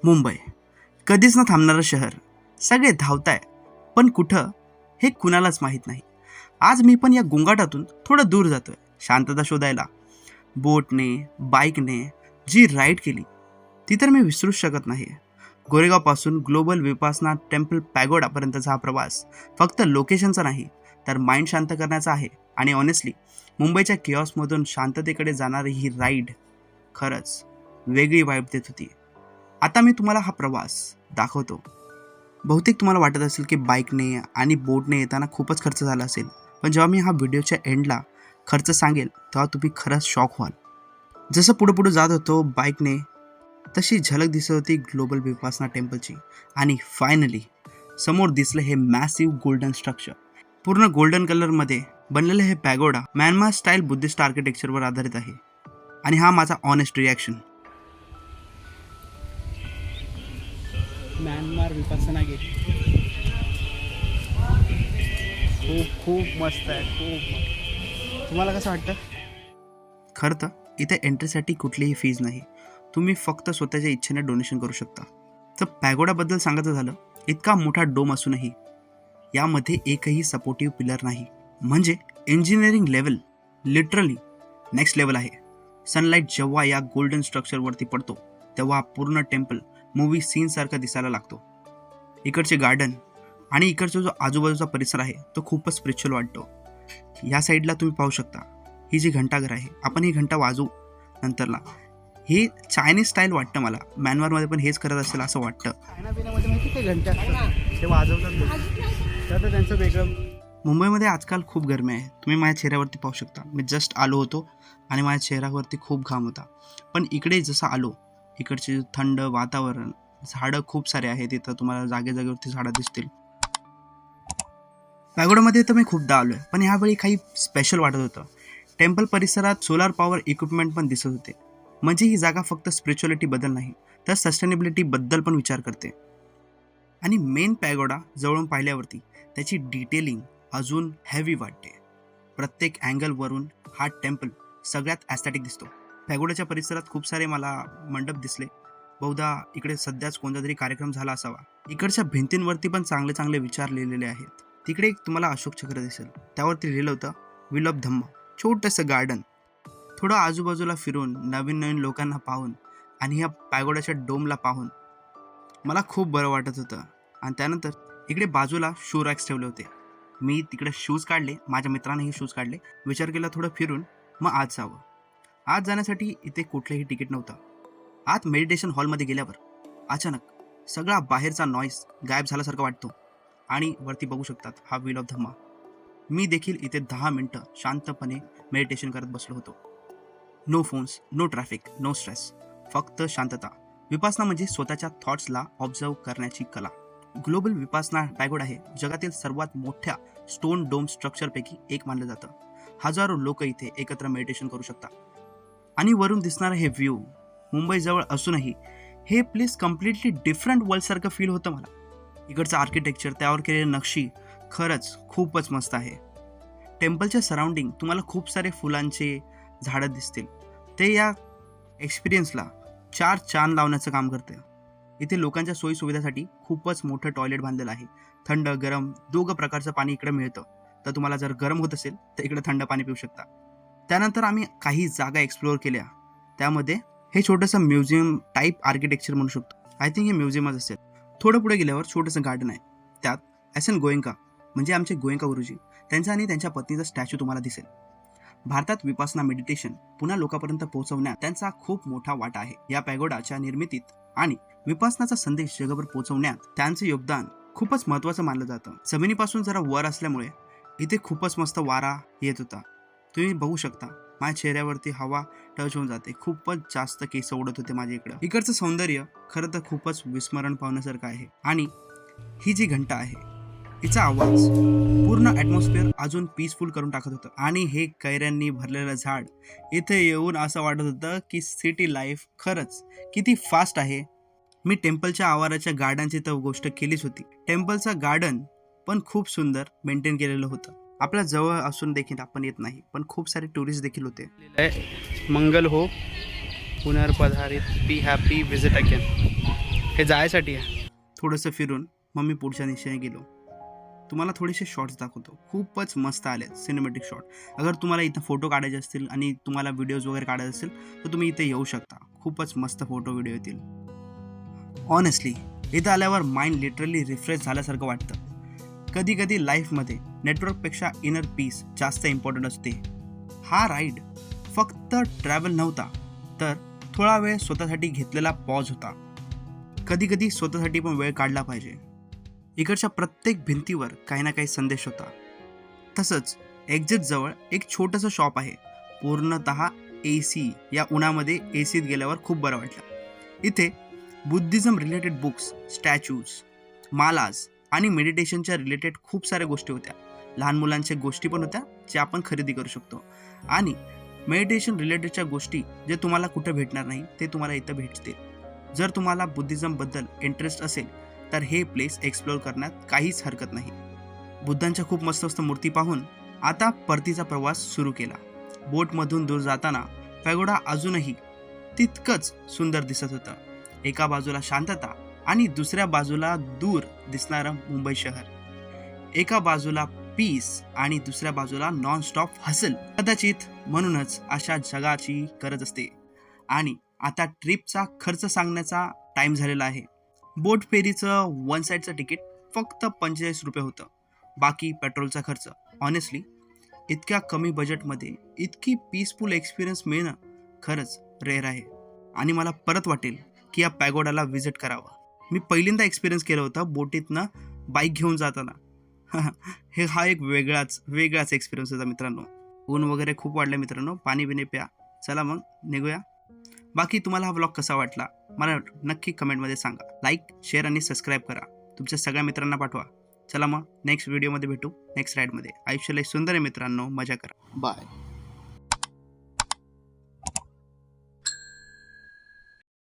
मुंबई कधीच न थांबणारं शहर. सगळे धावताय, पण कुठं हे कुणालाच माहीत नाही. आज मी पण या गोंगाटातून थोडं दूर जातोय, शांतता शोधायला. बोटने, बाईकने जी राईड केली ती तर मी विसरूच शकत नाही. गोरेगावपासून ग्लोबल विपासना टेम्पल पॅगोडापर्यंतचा हा प्रवास फक्त लोकेशनचा नाही, तर माइंड शांत करण्याचा आहे. आणि ऑनेस्टली मुंबईच्या किऑसमधून शांततेकडे जाणारी ही राईड खरंच वेगळी वाईब देत होती. आता मी तुम्हाला हा प्रवास दाखवतो. बहुतेक तुम्हाला वाटत असेल की बाईकने आणि बोटने येताना खूपच खर्च झाला असेल, पण जेव्हा मी हा व्हिडिओच्या एंडला खर्च सांगेल तेव्हा तुम्ही खरंच शॉक व्हाल. जसं पुढे जात होतो बाईकने, तशी झलक दिसत होती ग्लोबल विपासना टेम्पलची. आणि फायनली समोर दिसलं हे मॅसिव्ह गोल्डन स्ट्रक्चर. पूर्ण गोल्डन कलरमध्ये बनलेलं हे पॅगोडा म्यानमार स्टाईल बुद्धिस्ट आर्किटेक्चरवर आधारित आहे. आणि हा माझा honest reaction. Myanmar Vipassana gate खूप मस्त आहे, खूप. तुम्हाला कसं वाटतं? खरं तर इथे एंट्रीसाठी कुठलीही फीज नाही. तुम्ही फक्त स्वतःच्या इच्छेने डोनेशन करू शकता. तर पॅगोडाबद्दल सांगायचं झालं, इतका मोठा डोम असूनही यामध्ये एकही सपोर्टिव्ह पिलर नाही. म्हणजे engineering level literally next level आहे. सनलाईट जेव्हा या गोल्डन स्ट्रक्चरवरती पडतो तेव्हा पूर्ण टेम्पल मूवी सीनसारखा दिसायला लागतो. इकडचे गार्डन आणि इकडचा जो आजूबाजूचा परिसर आहे तो खूपच स्पिरिच्युअल वाटतो. या साईडला तुम्ही पाहू शकता ही जी घंटाघर आहे, आपण ही घंटा वाजवू नंतरला. हे चायनीज स्टाईल वाटतं मला. म्यानमारमध्ये पण हेच करत असेल असं वाटतं. खाण्यापिण्यामध्ये माहिती ते घंटा ते वाजवतात, तर त्यांचं वेगळं. मुंबईमध्ये आजकाल खूप गरमी आहे. तुम्ही माझ्या चेहऱ्यावरती पाहू शकता. मी जस्ट आलो होतो आणि माझ्या चेहऱ्यावरती खूप घाम होता. पण इकडे जसं आलो, इकडचे थंड वातावरण, झाडं खूप सारे आहेत. इथं तुम्हाला जागेवरती झाडं दिसतील. पॅगोडामध्ये तर मी खूपदा आलो आहे, पण ह्यावेळी काही स्पेशल वाटत होतं. टेम्पल परिसरात सोलार पॉवर इक्विपमेंट पण दिसत होते. म्हणजे ही जागा फक्त स्पिरिच्युअलिटीबद्दल नाही, तर सस्टेनेबिलिटीबद्दल पण विचार करते. आणि मेन पॅगोडा जवळून पाहिल्यावरती त्याची डिटेलिंग अजून हेवी वाटते. प्रत्येक अँगलवरून हा टेम्पल सगळ्यात ॲस्थेटिक दिसतो. पॅगोडाच्या परिसरात खूप सारे मला मंडप दिसले. बहुधा इकडे सध्याच कोणता तरी कार्यक्रम झाला असावा. इकडच्या भिंतींवरती पण चांगले चांगले विचार लिहिलेले आहेत. तिकडे एक तुम्हाला अशोक चक्र दिसेल, त्यावरती लिहिलं होतं विल ऑफ धम्मा. छोटंसं गार्डन. थोडं आजूबाजूला फिरून नवीन नवीन लोकांना पाहून आणि ह्या पॅगोडाच्या डोमला पाहून मला खूप बरं वाटत होतं. आणि त्यानंतर इकडे बाजूला शू रॅक्स ठेवले होते. मी तिकडे शूज काढले, माझ्या मित्रानेही शूज काढले. विचार केला थोडं फिरून मग आत जावं. आत जाण्यासाठी इथे कुठलंही तिकीट नव्हतं. आत मेडिटेशन हॉलमध्ये गेल्यावर अचानक सगळा बाहेरचा नॉईस गायब झाल्यासारखं वाटतो. आणि वरती बघू शकतात हा व्हील ऑफ धम्मा. मी देखील इथे 10 मिनटं शांतपणे मेडिटेशन करत बसलो होतो. No phones, no traffic, no stress, फक्त शांतता. विपासना म्हणजे स्वतःच्या थॉट्सला ऑब्झर्व करण्याची कला. ग्लोबल विपासना पॅगोडा हे जगातील सर्वात मोठ्या स्टोन डोम स्ट्रक्चरपैकी एक मानलं जातं. हजारो लोक इथे एकत्र मेडिटेशन करू शकतात. आणि वरून दिसणारं हे व्ह्यू मुंबईजवळ असूनही हे प्लेस कम्प्लिटली डिफरंट वर्ल्डसारखं फील होतं मला. इकडचं आर्किटेक्चर, त्यावर केलेली नक्षी खरंच खूपच मस्त आहे. टेम्पलच्या सराउंडिंग तुम्हाला खूप सारे फुलांचे झाडं दिसतील. ते या एक्सपिरियन्सला 4 चांद लावण्याचं काम करते. इथे लोकांच्या सोयीसुविधासाठी खूपच मोठं टॉयलेट बांधलेलं आहे. थंड गरम दोघं प्रकारचं पाणी इकडे मिळतं. तर तुम्हाला जर गरम होत असेल तर इकडे थंड पाणी पिऊ शकता. त्यानंतर आम्ही काही जागा एक्सप्लोअर केल्या. त्यामध्ये हे छोटंसं म्युझियम टाईप आर्किटेक्चर म्हणू शकतो. आय थिंक हे म्युझियमच असेल. थोडं पुढे गेल्यावर छोटंसं गार्डन आहे. त्यात एस.एन. गोयंका म्हणजे आमचे गोयंका गुरुजी, त्यांचा आणि त्यांच्या पत्नीचा स्टॅच्यू तुम्हाला दिसेल. भारतात विपासना मेडिटेशन पुन्हा लोकांपर्यंत पोहोचवण्यात त्यांचा खूप मोठा वाटा आहे. या पॅगोडाच्या निर्मितीत आणि विपासनाचा संदेश जगभर पोहोचवण्यात त्यांचं योगदान खूपच महत्त्वाचं मानलं जातं. जमिनीपासून जरा वर असल्यामुळे इथे खूपच मस्त वारा येत होता. तुम्ही बघू शकता माझ्या चेहऱ्यावरती हवा टच होऊन जाते. खूपच जास्त केस उडत होते माझ्या इकडं. इकडचं सौंदर्य खरं तर खूपच विस्मरण पावण्यासारखं आहे. आणि ही जी घंटा आहे हिचा आवाज पूर्ण ॲटमॉस्फिअर अजून पीसफुल करून टाकत होतं. आणि हे कैऱ्यांनी भरलेलं झाड इथे येऊन असं वाटत होतं की सिटी लाईफ खरंच किती फास्ट आहे. मी टेम्पलच्या आवाराच्या गार्डनची तर गोष्ट केलीच होती. टेम्पलचं गार्डन पण खूप सुंदर मेंटेन केलेलं होतं. आपल्या जवळ असून देखील आपण येत नाही, पण खूप सारे टुरिस्ट देखील होते. मंगल हो, पुनर्पधारित, बी हॅपी, विजिट अगेन. हे जायसाठी आहे. थोडंसं फिरून मग मी पुढच्या दिशेने गेलो. तुम्हाला थोडेसे शॉर्ट्स दाखवतो. खूपच मस्त आलेत सिनेमॅटिक शॉट. अगर तुम्हाला इथं फोटो काढायचे असतील आणि तुम्हाला व्हिडिओज वगैरे काढायचे असतील तर तुम्ही इथे येऊ शकता. खूपच मस्त फोटो व्हिडिओ येतील. ऑनेस्टली इथं आल्यावर माइंड लिटरली रिफ्रेश झाल्यासारखं वाटतं. कधी कधी लाईफमध्ये नेटवर्कपेक्षा इनर पीस जास्त इम्पॉर्टंट असते. हा राईड फक्त ट्रॅव्हल नव्हता, तर थोडा वेळ स्वतःसाठी घेतलेला पॉज होता. कधी कधी स्वतःसाठी पण वेळ काढला पाहिजे. इकडच्या प्रत्येक भिंतीवर काही ना काही संदेश होता. तसंच एक्झिट जवळ एक छोटंसं शॉप आहे. पूर्णतः AC. या उन्हामध्ये ACत गेल्यावर खूप बरं वाटलं. इथे बुद्धिझम रिलेटेड बुक्स, स्टॅच्यूज, मालाज आणि मेडिटेशनच्या रिलेटेड खूप साऱ्या गोष्टी होत्या. लहान मुलांच्या गोष्टी पण होत्या जे आपण खरेदी करू शकतो. आणि मेडिटेशन रिलेटेडच्या गोष्टी जे तुम्हाला कुठं भेटणार नाही ते तुम्हाला इथं भेटतील. जर तुम्हाला बुद्धिझमबद्दल इंटरेस्ट असेल तर हे प्लेस एक्सप्लोअर करण्यात काहीच हरकत नाही. बुद्धांच्या खूप मस्त मस्त मूर्ती पाहून आता परतीचा प्रवास सुरू केला. बोटमधून दूर जाताना पॅगोडा अजूनही तितकंच सुंदर दिसत होतं. एका बाजूला शांतता आणि दुसऱ्या बाजूला दूर दिसणारं मुंबई शहर. एका बाजूला पीस आणि दुसऱ्या बाजूला नॉन स्टॉप हसल. कदाचित म्हणूनच अशा जगाची गरज असते. आणि आता ट्रिपचा खर्च सांगण्याचा टाइम झालेला आहे. बोट फेरीचं वन साईडचं तिकीट फक्त 45 रुपये होतं. बाकी पेट्रोलचा खर्च. ऑनेस्टली इतक्या कमी बजेटमध्ये इतकी पीसफुल एक्सपिरियन्स मिळणं खरंच रेअर आहे. आणि मला परत वाटेल की या पॅगोडाला व्हिजिट करावं. मी पहिल्यांदा एक्सपिरियन्स केलं होतं बोटीतनं बाईक घेऊन जाताना. हा एक वेगळाच एक्सपिरियन्स होता मित्रांनो. ऊन वगैरे खूप वाढलं मित्रांनो. पाणी बिणी प्या. चला मग निघूया. बाकी तुम्हाला हा व्लॉग कसा वाटला मला नक्की कमेंटमध्ये सांगा. लाईक, शेअर आणि सबस्क्राईब करा. तुमच्या सगळ्या मित्रांना पाठवा. चला मग नेक्स्ट व्हिडिओमध्ये भेटू, नेक्स्ट राईडमध्ये. आयुष्य लय सुंदर आहे मित्रांनो, मजा करा. बाय.